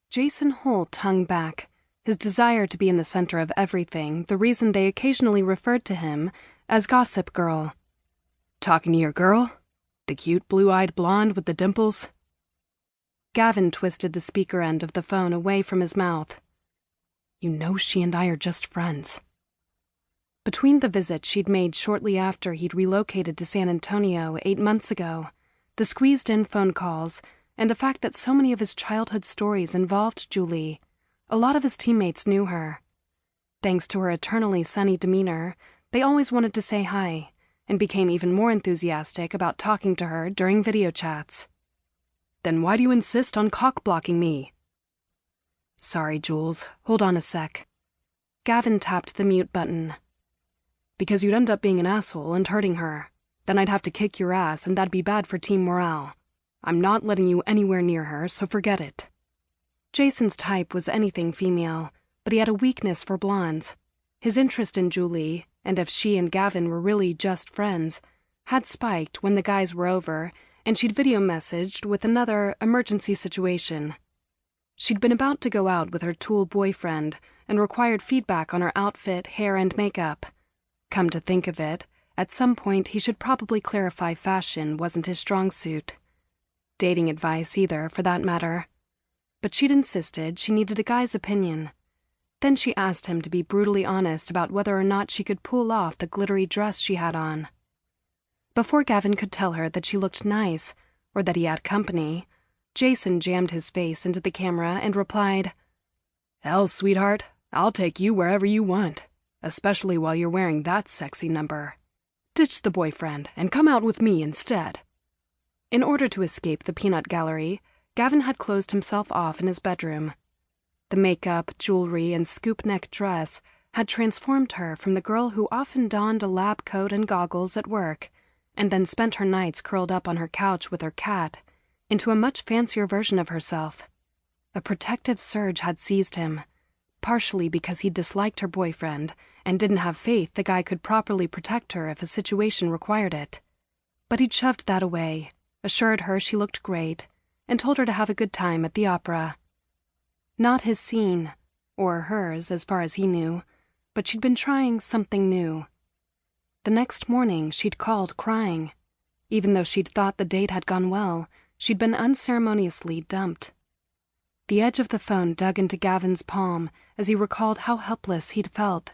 Jason Holt hung back, his desire to be in the center of everything, the reason they occasionally referred to him as Gossip Girl. "Talking to your girl? The cute blue-eyed blonde with the dimples?" Gavin twisted the speaker end of the phone away from his mouth. "You know she and I are just friends." Between the visit she'd made shortly after he'd relocated to San Antonio 8 months ago, the squeezed-in phone calls, and the fact that so many of his childhood stories involved Julie, a lot of his teammates knew her. Thanks to her eternally sunny demeanor, they always wanted to say hi, and became even more enthusiastic about talking to her during video chats. "Then why do you insist on cock-blocking me?" "Sorry, Jules. Hold on a sec." Gavin tapped the mute button. "Because you'd end up being an asshole and hurting her. Then I'd have to kick your ass, and that'd be bad for team morale. I'm not letting you anywhere near her, so forget it." Jason's type was anything female, but he had a weakness for blondes. His interest in Julie, and if she and Gavin were really just friends, had spiked when the guys were over and she'd video messaged with another emergency situation. She'd been about to go out with her tool boyfriend and required feedback on her outfit, hair, and makeup. Come to think of it, at some point he should probably clarify fashion wasn't his strong suit. Dating advice either, for that matter. But she'd insisted she needed a guy's opinion. Then she asked him to be brutally honest about whether or not she could pull off the glittery dress she had on. Before Gavin could tell her that she looked nice, or that he had company, Jason jammed his face into the camera and replied, "Hell, sweetheart, I'll take you wherever you want, especially while you're wearing that sexy number. Ditch the boyfriend and come out with me instead." In order to escape the peanut gallery, Gavin had closed himself off in his bedroom. The makeup, jewelry, and scoop-neck dress had transformed her from the girl who often donned a lab coat and goggles at work and then spent her nights curled up on her couch with her cat into a much fancier version of herself. A protective surge had seized him, partially because he disliked her boyfriend and didn't have faith the guy could properly protect her if a situation required it. But he'd shoved that away, assured her she looked great, and told her to have a good time at the opera. Not his scene, or hers as far as he knew, but she'd been trying something new. The next morning she'd called crying. Even though she'd thought the date had gone well, she'd been unceremoniously dumped. The edge of the phone dug into Gavin's palm as he recalled how helpless he'd felt,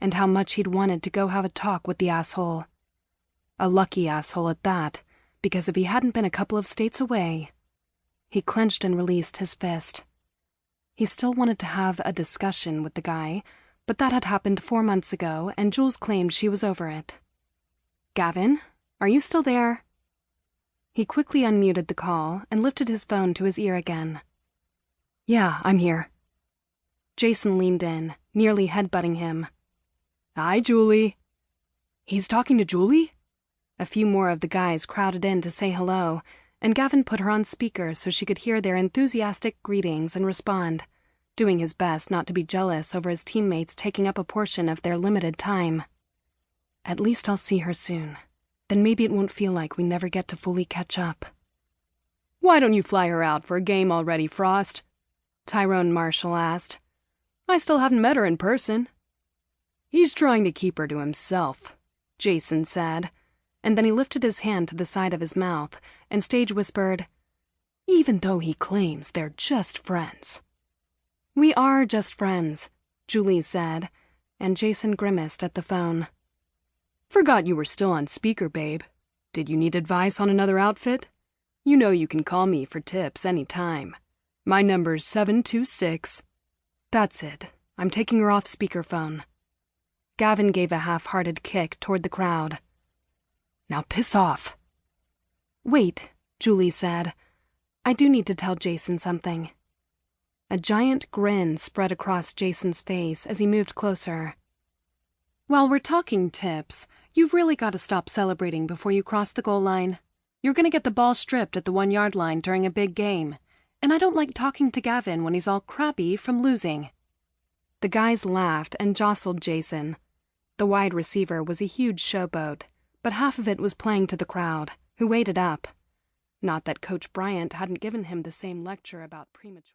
and how much he'd wanted to go have a talk with the asshole. A lucky asshole at that, because if he hadn't been a couple of states away... He clenched and released his fist. He still wanted to have a discussion with the guy, but that had happened 4 months ago, and Jules claimed she was over it. "Gavin, are you still there?" He quickly unmuted the call and lifted his phone to his ear again. "Yeah, I'm here." Jason leaned in, nearly headbutting him. "Hi, Julie." "He's talking to Julie?" A few more of the guys crowded in to say hello, and Gavin put her on speaker so she could hear their enthusiastic greetings and respond, doing his best not to be jealous over his teammates taking up a portion of their limited time. "At least I'll see her soon. Then maybe it won't feel like we never get to fully catch up." "Why don't you fly her out for a game already, Frost?" Tyrone Marshall asked. "I still haven't met her in person." "He's trying to keep her to himself," Jason said, and then he lifted his hand to the side of his mouth and stage whispered, "Even though he claims they're just friends." "We are just friends," Julie said, and Jason grimaced at the phone. "Forgot you were still on speaker, babe. Did you need advice on another outfit? You know you can call me for tips any time. My number's 726... That's it. I'm taking her off speakerphone." Gavin gave a half-hearted kick toward the crowd. "Now piss off." "Wait," Julie said. "I do need to tell Jason something." A giant grin spread across Jason's face as he moved closer. "While we're talking tips, you've really got to stop celebrating before you cross the goal line. You're going to get the ball stripped at the 1-yard line during a big game, and I don't like talking to Gavin when he's all crappy from losing." The guys laughed and jostled Jason. The wide receiver was a huge showboat, but half of it was playing to the crowd, who ate it up. Not that Coach Bryant hadn't given him the same lecture about premature...